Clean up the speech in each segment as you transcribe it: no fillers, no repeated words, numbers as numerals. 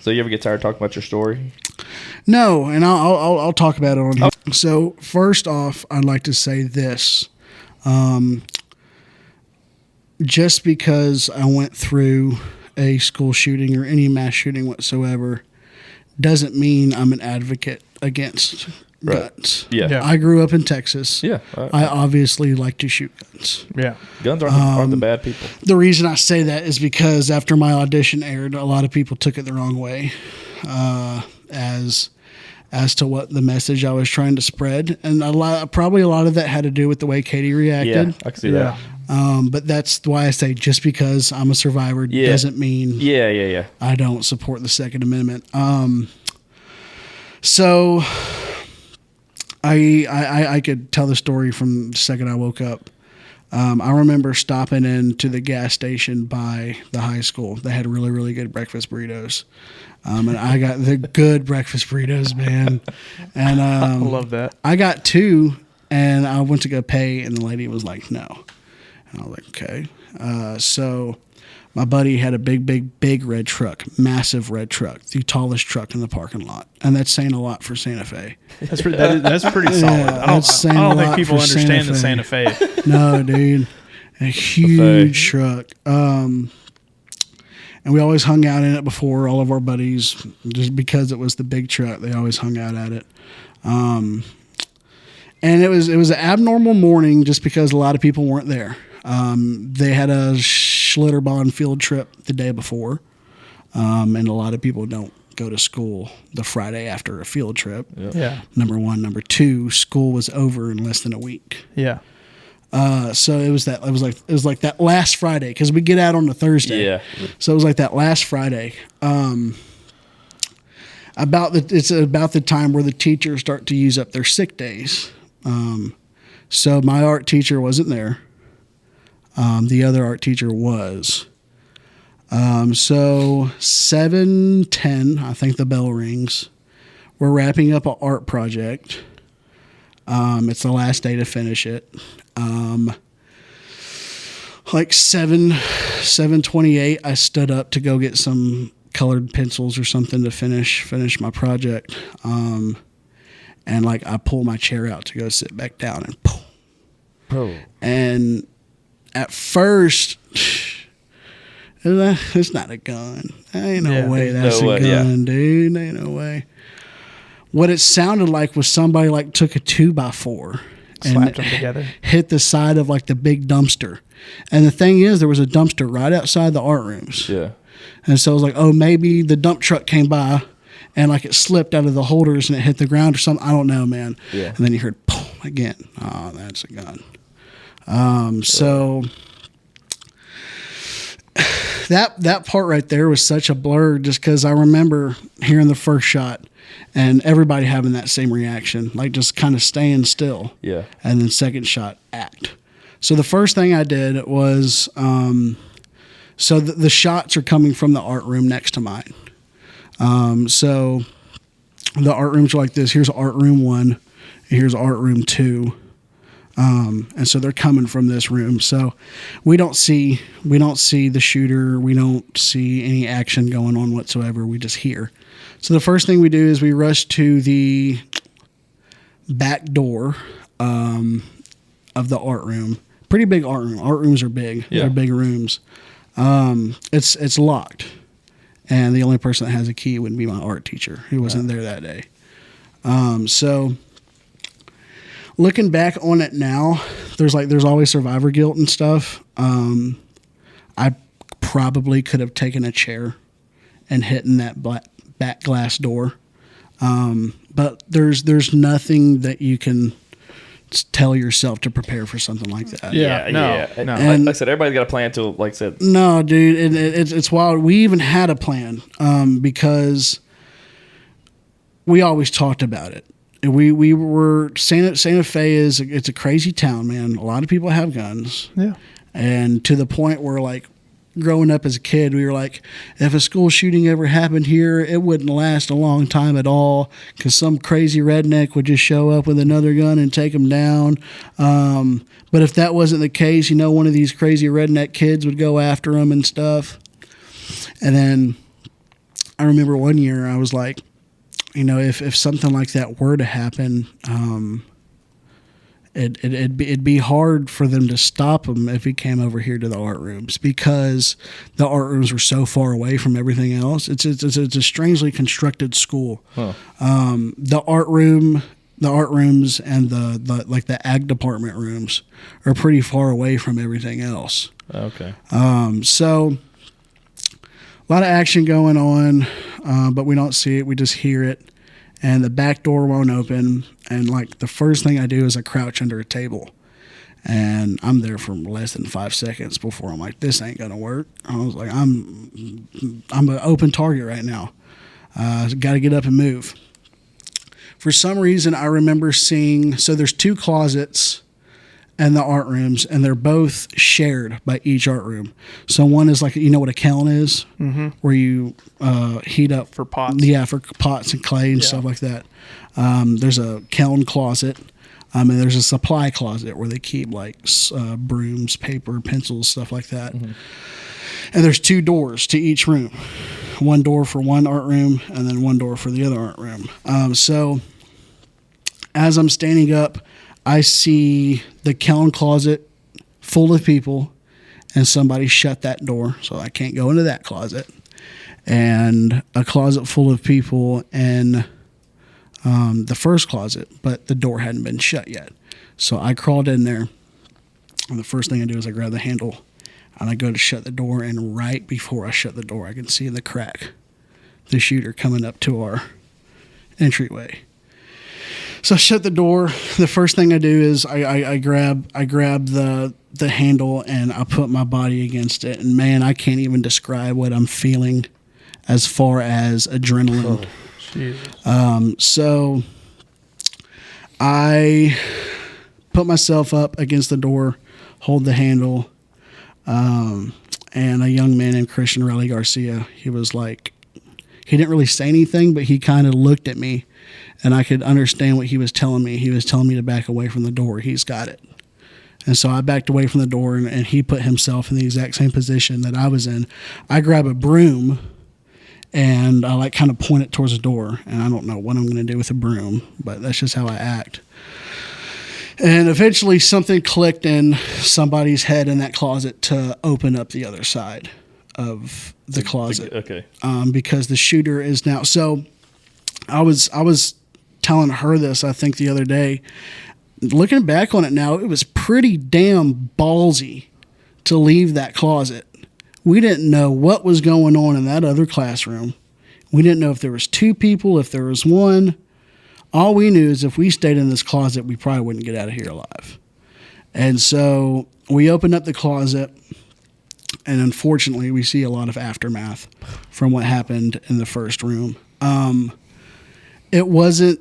So you ever get tired of talking about your story? No, and I'll talk about it on here. So first off, I'd like to say this. Just because I went through a school shooting or any mass shooting whatsoever doesn't mean I'm an advocate against guns. Yeah. I grew up in Texas. Yeah. I obviously like to shoot guns. Yeah. Guns aren't the bad people. The reason I say that is because after my audition aired, a lot of people took it the wrong way as to what the message I was trying to spread. And probably a lot of that had to do with the way Katie reacted. Yeah, I can see that. But that's why I say just because I'm a survivor doesn't mean I don't support the Second Amendment. So I could tell the story from the second I woke up. I remember stopping into the gas station by the high school. They had really, really good breakfast burritos. And I got the good breakfast burritos, man. And I love that. I got 2, and I went to go pay, and the lady was like, no. And I was like, okay. So my buddy had a big red truck, massive red truck, the tallest truck in the parking lot. And that's saying a lot for Santa Fe. That's pretty solid. Yeah, I don't think people understand the Santa Fe. No, dude. A huge truck. And we always hung out in it before, all of our buddies, just because it was the big truck. They always hung out at it. And it was an abnormal morning just because a lot of people weren't there. They had a Schlitterbahn field trip the day before, and a lot of people don't go to school the Friday after a field trip. Yeah. Number one. Number two, school was over in less than a week. Yeah. So it was like that last Friday because we get out on the Thursday. Yeah. So it was like that last Friday. It's about the time where the teachers start to use up their sick days. So my art teacher wasn't there. The other art teacher was. So 7:10, I think the bell rings. We're wrapping up an art project. It's the last day to finish it. Like 7:28, I stood up to go get some colored pencils or something to finish my project. And like I pull my chair out to go sit back down and boom. Oh. And at first, it's not a gun. Ain't no way that's a gun, dude. Ain't no way. What it sounded like was somebody like took a 2x4 slapped them together, hit the side of like the big dumpster. And the thing is, there was a dumpster right outside the art rooms. Yeah. And so I was like, oh, maybe the dump truck came by and like it slipped out of the holders and it hit the ground or something. I don't know, man. Yeah. And then you heard boom again. Oh, that's a gun. So that part right there was such a blur just because I remember hearing the first shot and everybody having that same reaction, like just kind of staying still. Yeah. And then second shot, act. So the first thing I did was, so the shots are coming from the art room next to mine. So the art rooms are like this. Here's art room 1. Here's art room 2. And so they're coming from this room. So we don't see the shooter. We don't see any action going on whatsoever. We just hear. So the first thing we do is we rush to the back door of the art room. Pretty big art room. Art rooms are big. Yeah. They're big rooms. It's locked. And the only person that has a key would be my art teacher who wasn't there that day. So looking back on it now, there's always survivor guilt and stuff. I probably could have taken a chair and hit in that back glass door. But there's nothing that you can tell yourself to prepare for something like that. No. And like I said, everybody's got a plan till, like I said. No, dude, it's wild. We even had a plan because we always talked about it. We were Santa Fe it's a crazy town, man. A lot of people have guns. Yeah. And to the point where like growing up as a kid, we were like, if a school shooting ever happened here, it wouldn't last a long time at all because some crazy redneck would just show up with another gun and take them down. But if that wasn't the case, one of these crazy redneck kids would go after them and stuff. And then I remember one year I was like, you know, if something like that were to happen, it'd be hard for them to stop him if he came over here to the art rooms, because the art rooms were so far away from everything else. It's a strangely constructed school. Huh. The art rooms and the ag department rooms are pretty far away from everything else. Okay. So a lot of action going on, but we don't see it. We just hear it. And the back door won't open. And like the first thing I do is I crouch under a table. And I'm there for less than 5 seconds before I'm like, this ain't gonna work. I was like, I'm an open target right now. Got to get up and move. For some reason, I remember seeing. So there's 2 closets in the art rooms, and they're both shared by each art room. So one is like, you know what a kiln is, where you heat up For pots. Yeah, for pots and clay and stuff like that. There's a kiln closet, and there's a supply closet where they keep like brooms, paper, pencils, stuff like that. And there's 2 doors to each room. One door for one art room, and then one door for the other art room. So as I'm standing up, I see the kiln closet full of people, and somebody shut that door, so I can't go into that closet. And a closet full of people in the first closet, but the door hadn't been shut yet. So I crawled in there, and the first thing I do is I grab the handle, and I go to shut the door, and right before I shut the door, I can see in the crack the shooter coming up to our entryway. So I shut the door. The first thing I do is I grab the handle, and I put my body against it. And man, I can't even describe what I'm feeling as far as adrenaline. So I put myself up against the door, hold the handle, and a young man named Christian Riley Garcia, he was like, he didn't really say anything, but he kind of looked at me, and I could understand what he was telling me. He was telling me to back away from the door. He's got it. And so I backed away from the door, and he put himself in the exact same position that I was in. I grab a broom, and I like kind of point it towards the door, and I don't know what I'm going to do with a broom, but that's just how I act. And eventually something clicked in somebody's head in that closet to open up the other side of the closet. Okay. Because the shooter is now. So I was telling her this, I think, the other day. Looking back on it now, it was pretty damn ballsy to leave that closet. We didn't know what was going on in that other classroom. We didn't know if there was 2 people, if there was 1. All we knew is if we stayed in this closet, we probably wouldn't get out of here alive. And so we opened up the closet, and unfortunately, we see a lot of aftermath from what happened in the first room. It wasn't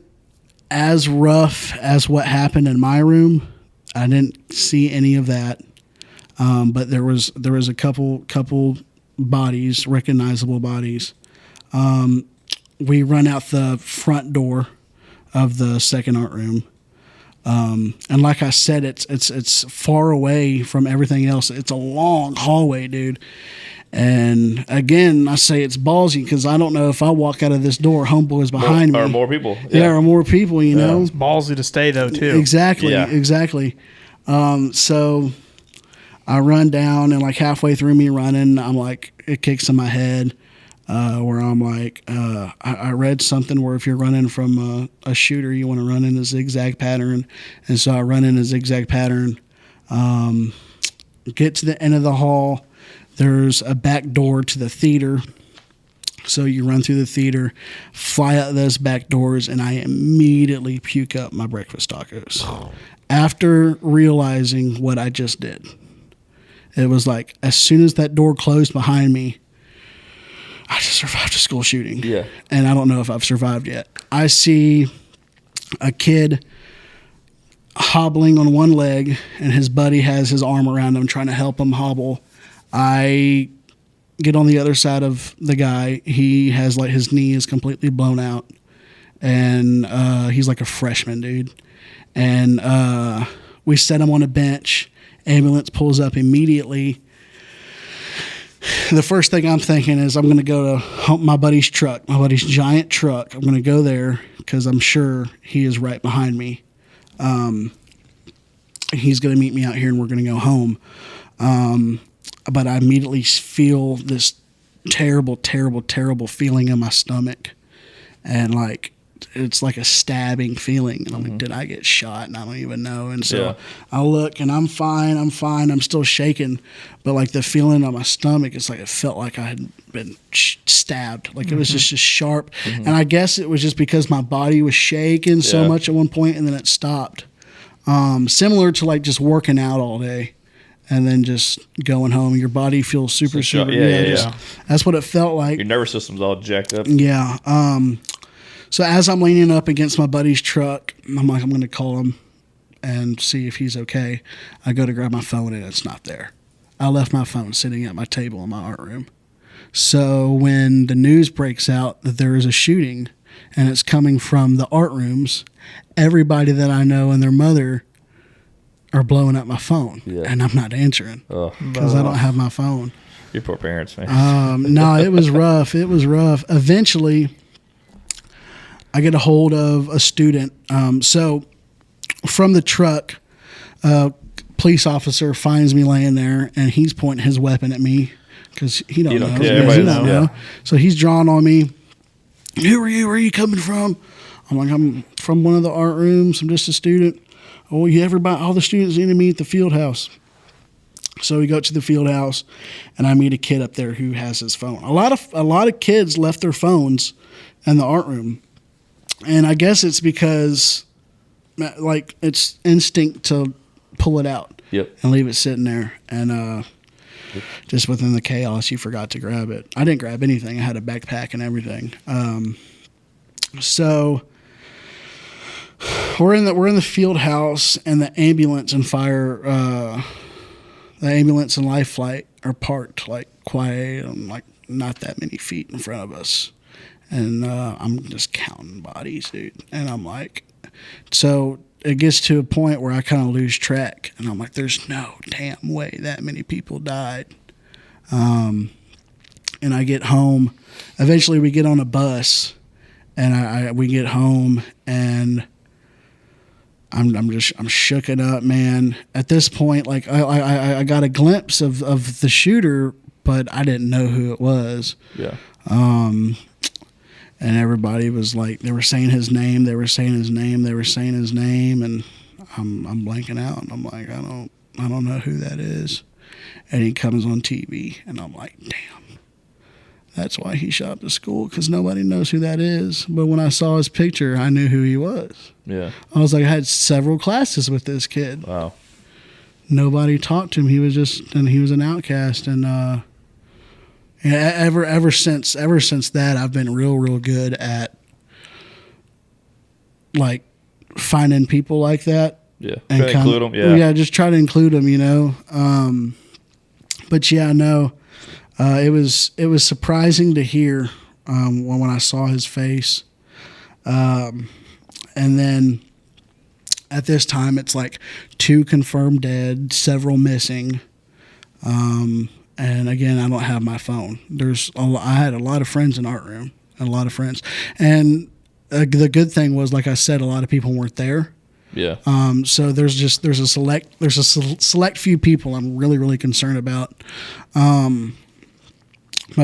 as rough as what happened in my room. I didn't see any of that, but there was a couple bodies, recognizable bodies. We run out the front door of the second art room. And like I said, it's far away from everything else. It's a long hallway, dude. And again, I say it's ballsy because I don't know if I walk out of this door, homeboy's behind me. Or more people. Yeah, or more people, you know. It's ballsy to stay, though, too. Exactly, Yeah. exactly. So I run down, and like halfway through me running, I'm like, it kicks in my head. Where I'm like, I read something where if you're running from a shooter, you want to run in a zigzag pattern. And so I run in a zigzag pattern, get to the end of the hall. There's a back door to the theater. So you run through the theater, fly out those back doors, and I immediately puke up my breakfast tacos. After realizing what I just did. It was like, as soon as that door closed behind me, I just survived a school shooting. Yeah. And I don't know if I've survived yet. I see a kid hobbling on one leg, and his buddy has his arm around him trying to help him hobble. I get on the other side of the guy. He has like his knee is completely blown out, and he's like a freshman, dude. And we set him on a bench. Ambulance pulls up immediately. the first thing I'm thinking is I'm going to go to my buddy's truck, my buddy's giant truck. I'm going to go there because I'm sure he is right behind me. He's going to meet me out here and we're going to go home. But I immediately feel this terrible, terrible, terrible feeling in my stomach. And like, it's like a stabbing feeling. And I'm like, did I get shot? And I don't even know. And so I look and I'm fine. I'm still shaking. But like the feeling on my stomach, it's like it felt like I had been stabbed. Like it was just sharp. And I guess it was just because my body was shaking so much at one point and then it stopped. Similar to like just working out all day and then just going home. Your body feels super. That's what it felt like. Your nervous system's all jacked up. Yeah. So as I'm leaning up against my buddy's truck, I'm like, I'm going to call him and see if he's okay. I go to grab my phone and it's not there. I left my phone sitting at my table in my art room. So when the news breaks out that there is a shooting and it's coming from the art rooms, everybody that I know and their mother are blowing up my phone. And I'm not answering because I don't have my phone. Your poor parents, man. No, it was rough. It was rough. Eventually, I get a hold of a student. So from the truck, police officer finds me laying there, and he's pointing his weapon at me because he don't know. He don't know. So he's drawing on me. Who are you? Where are you coming from? I'm like, I'm from one of the art rooms. I'm just a student. Oh, yeah, everybody, all the students need to meet at the field house. So we go to the field house, and I meet a kid up there who has his phone. A lot of kids left their phones in the art room. And I guess it's because, like, it's instinct to pull it out and leave it sitting there. And just within the chaos, you forgot to grab it. I didn't grab anything. I had a backpack and everything. So we're in the field house, and the ambulance and the ambulance and life flight are parked like quiet and like not that many feet in front of us. And I'm just counting bodies, dude. And I'm like, so it gets to a point where I kind of lose track. And I'm like, there's no damn way that many people died. And I get home. Eventually we get on a bus. And we get home. And I'm shooken up, man. At this point, like I got a glimpse of the shooter, but I didn't know who it was. Yeah. And everybody was like, they were saying his name, and I'm blanking out, and I'm like, I don't know who that is. And he comes on TV, and I'm like, damn, that's why he shot up the school, because nobody knows who that is. But when I saw his picture, I knew who he was. Yeah. I was like, I had several classes with this kid. Wow. Nobody talked to him. He was an outcast, and ever since that, I've been real good at like finding people like that. Yeah, and try to include them. Yeah, yeah, just try to include them. You know, but yeah, no, it was surprising to hear when I saw his face, and then at this time it's like 2 confirmed dead, several missing. And again, I don't have my phone. I had a lot of friends in art room, and a lot of friends. And the good thing was, like I said, a lot of people weren't there. Yeah. So there's a select few people I'm really concerned about. My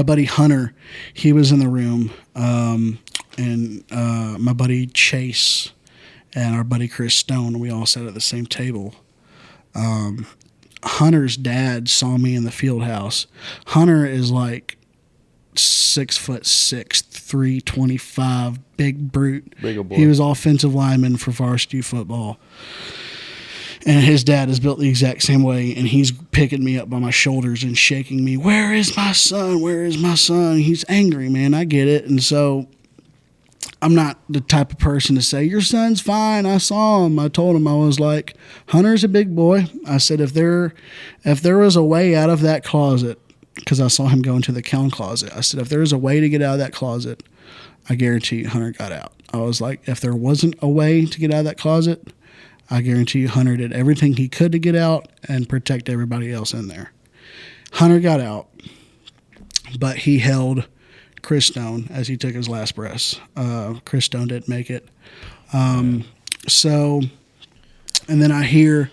buddy Hunter, he was in the room, and my buddy Chase and our buddy Chris Stone, we all sat at the same table. Hunter's dad saw me in the field house. Hunter is like 6'6", 325, big brute. Big old boy. He was offensive lineman for varsity football. And his dad is built the exact same way, and he's picking me up by my shoulders and shaking me. Where is my son? Where is my son? He's angry, man. I get it. And so I'm not the type of person to say, your son's fine. I saw him. I told him, I was like, Hunter's a big boy. I said, if there was a way out of that closet, because I saw him go into the cow closet. I said, if there was a way to get out of that closet, I guarantee you Hunter got out. I was like, if there wasn't a way to get out of that closet, I guarantee you Hunter did everything he could to get out and protect everybody else in there. Hunter got out. but he held Chris Stone as he took his last breaths. Chris Stone didn't make it. So, and then I hear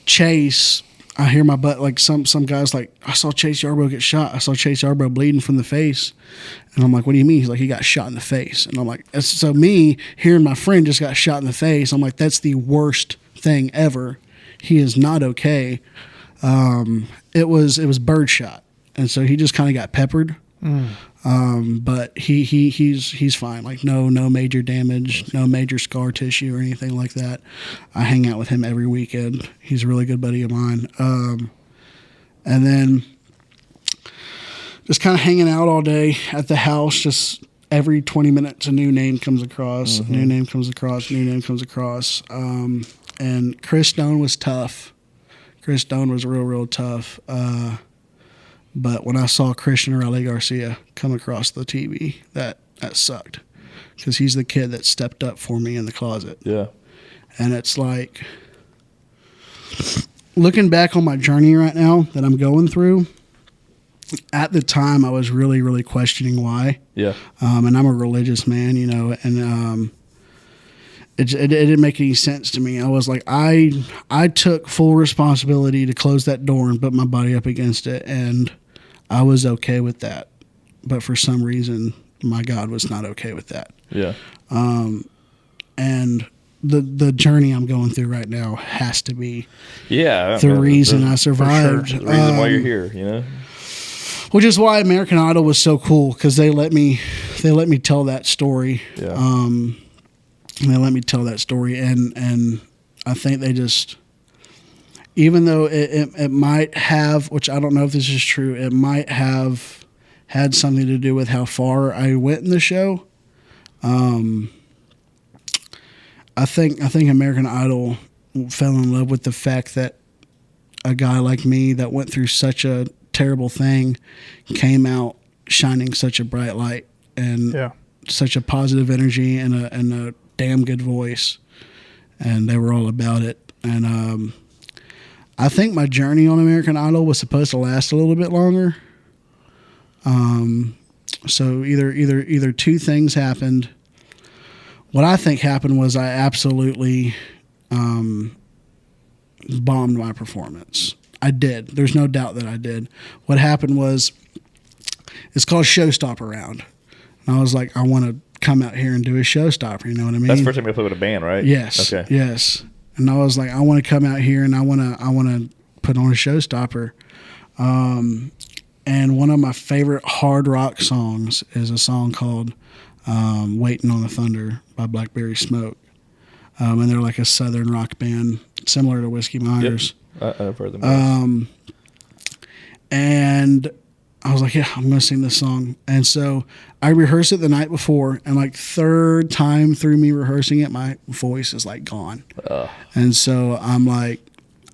Chase. I hear my butt, like some guys like, I saw Chase Yarbrough get shot. I saw Chase Yarbrough bleeding from the face. And I'm like, what do you mean? He's like, he got shot in the face. And I'm like, so me hearing my friend just got shot in the face, I'm like, that's the worst thing ever. He is not okay. It was birdshot. And so he just kind of got peppered. But he's fine. Like no major damage, no major scar tissue or anything like that. I hang out with him every weekend. He's a really good buddy of mine. And then just kind of hanging out all day at the house. Just every 20 minutes, a new name comes across. A new name comes across. A new name comes across. And Chris Stone was tough. Chris Stone was real tough. But when I saw Christian Riley Garcia come across the TV, that sucked, because he's the kid that stepped up for me in the closet. Yeah. And it's like, looking back on my journey right now that I'm going through, at the time I was really questioning why. Yeah. And I'm a religious man, you know, and it didn't make any sense to me. I was like, I took full responsibility to close that door and put my body up against it, and I was okay with that. But for some reason, my God was not okay with that. Yeah. And the journey I'm going through right now has to be the reason I survived. Sure. The reason why you're here, you know? Which is why American Idol was so cool, because they let me tell that story. Yeah. They let me tell that story, and I think they just, even though it might have, which I don't know if this is true, it might have had something to do with how far I went in the show. I think American Idol fell in love with the fact that a guy like me that went through such a terrible thing came out shining such a bright light and such a positive energy and a damn good voice, and they were all about it. And I think my journey on American Idol was supposed to last a little bit longer. So either two things happened. What I think happened was I absolutely bombed my performance. I did. There's no doubt that I did. What happened was, it's called Showstopper Round. And I was like, I want to come out here and do a showstopper, you know what I mean? That's the first time you played with a band, right? Yes. Okay. Yes. And I was like, I want to come out here and I want to put on a showstopper. And one of my favorite hard rock songs is a song called Waiting on the Thunder by Blackberry Smoke. And they're like a southern rock band similar to Whiskey Myers. Yep. I've heard them. And I was like, yeah, I'm going to sing this song. And so I rehearsed it the night before, and like third time through me rehearsing it, my voice is like gone. And so I'm like,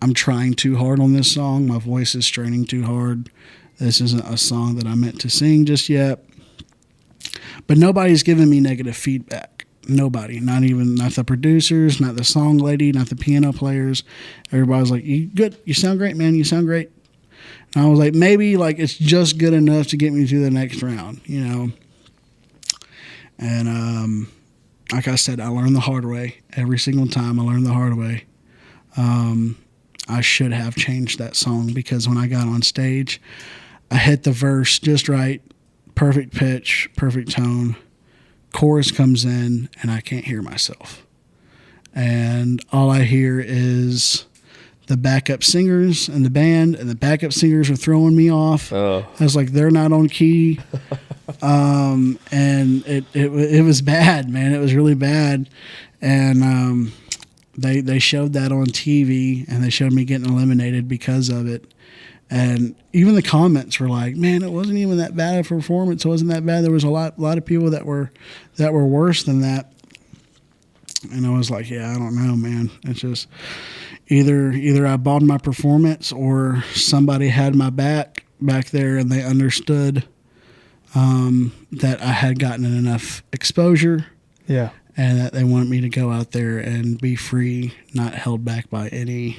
I'm trying too hard on this song. My voice is straining too hard. This isn't a song that I meant to sing just yet. But nobody's giving me negative feedback. Nobody, not the producers, not the song lady, not the piano players. Everybody's like, you good, you sound great, man, you sound great. And I was like, maybe like it's just good enough to get me to the next round, you know. And like I said, I learned the hard way. Every single time I learned the hard way. I should have changed that song, because when I got on stage, I hit the verse just right, perfect pitch, perfect tone. Chorus comes in, and I can't hear myself. And all I hear is the backup singers and the band, and the backup singers are throwing me off. I was like, they're not on key. And it was bad, man. It was really bad. And they showed that on TV, and they showed me getting eliminated because of it. And even the comments were like, man, it wasn't even that bad of a performance. It wasn't that bad. There was a lot of people that were worse than that. And I was like, yeah, I don't know, man. It's just either I bombed my performance, or somebody had my back there, and they understood that I had gotten enough exposure. Yeah. And that they wanted me to go out there and be free, not held back by any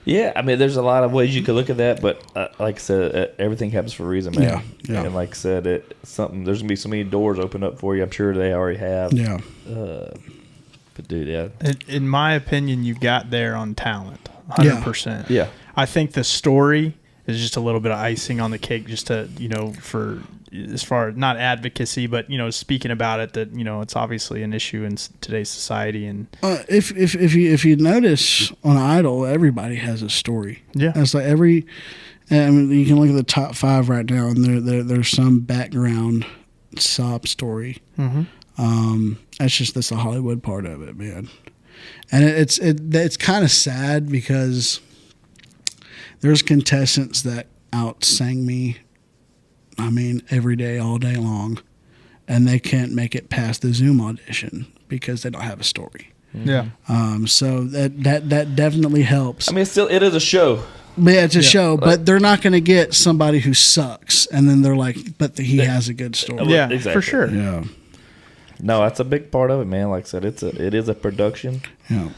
Yeah, I mean, there's a lot of ways you could look at that, but like I said, everything happens for a reason, man. Yeah, yeah. And like I said, there's gonna be so many doors open up for you. I'm sure they already have. Yeah. But dude, yeah. In my opinion, you got there on talent, 100%. Yeah. I think the story is just a little bit of icing on the cake, just to for as far as not advocacy, but speaking about it, that it's obviously an issue in today's society. And if you notice on Idol, everybody has a story. Yeah, it's like you can look at the top 5 right now, and there's some background sob story. Mm-hmm. That's the Hollywood part of it, man. And it's kind of sad because there's contestants that outsang me, I mean, every day, all day long, and they can't make it past the Zoom audition because they don't have a story. Yeah. So that definitely helps. I mean, it is a show. But yeah, it's a show, but they're not going to get somebody who sucks, and then they're like, but he has a good story. Yeah, exactly. for sure. Yeah. No, that's a big part of it, man. Like I said, it is a production. Yeah.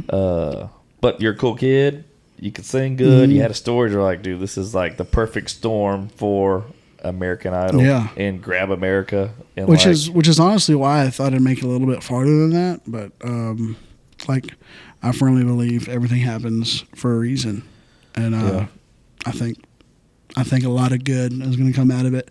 But you're a cool kid. You can sing good. You had a story. You're like, dude, this is like the perfect storm for American Idol. Yeah. And Grab America. And Which is honestly why I thought I'd make it a little bit farther than that. But I firmly believe everything happens for a reason, and I think a lot of good is going to come out of it.